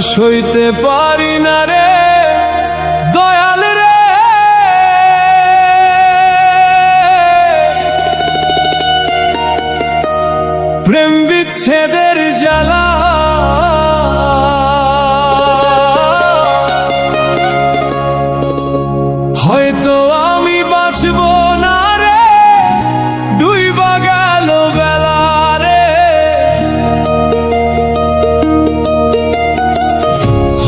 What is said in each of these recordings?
সইতে পারি না রে দয়াল রে, প্রেম বিচ্ছেদের জ্বালা। হয়তো আমি বাঁচব না রে, ডুইবা গেল বেলা রে।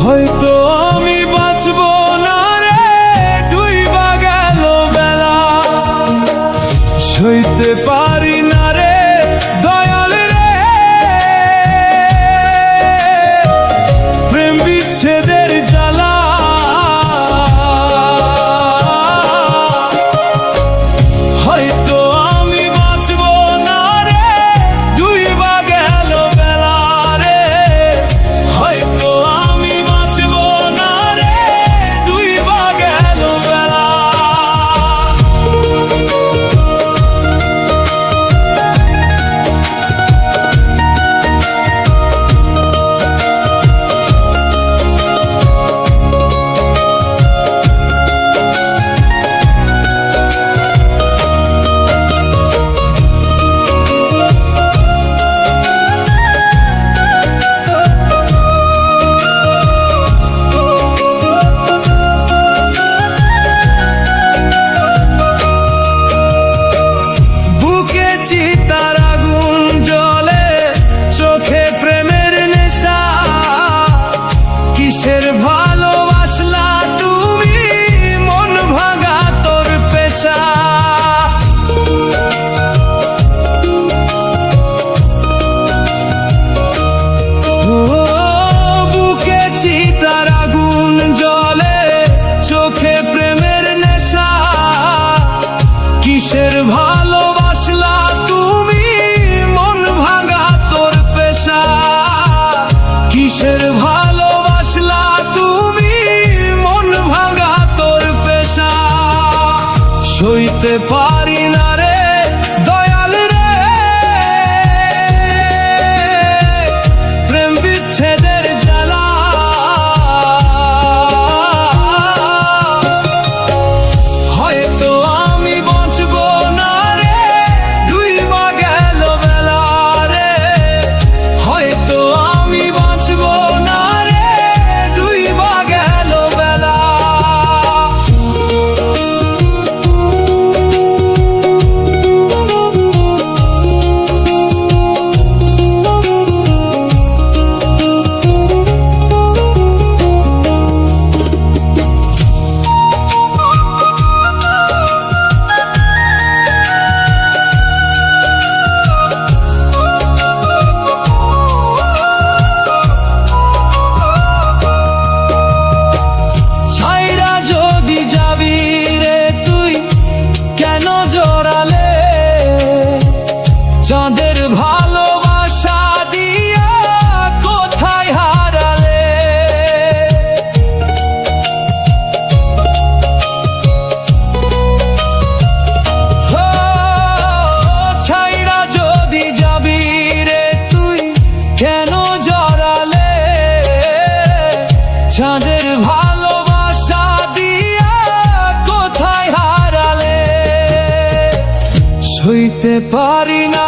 হয়তো আমি বাঁচব না রে, ডুইবা গেল বেলা। সইতে পারি না রে দয়াল রে, প্রেম বিচ্ছেদের জ্বালা। হয়তো আমি বাঁচব না রে, ডুইবা গেল বেলা রে। হয়তো আমি বাঁচব না রে, ডুইবা গেল বেলা। চিতার আগুন জ্বলে, চোখে প্রেমের নেশা। কিসের ভালোবাসলা তুমি, মন ভাঙা তোর পেশা। বুকে চিতার আগুন জ্বলে, চোখে প্রেমের নেশা। কিসের ভালোবাসলা তুমি, মন ভাঙা তোর পেশা। কিসের ভালোবাসলা তুমি, মন ভাঙা তোর পেশা। সইতে পারি না রে দয়াল রে, প্রেম বিচ্ছেদের জ্বালা। হয়তো আমি বাঁচব না রে, ডুইবা গেল বেলা রে। হয়তো আমি বাঁচব না রে, ডুইবা গেল বেলা। যাবি রে তুই কেন জড়ালে, চাঁদের ভালোবাসা দিয়া কোথায় হারালে। ছাইরা যদি যাবি রে তুই কেন জড়ালে, চাঁদের ভালোবাসা সইতে পারি না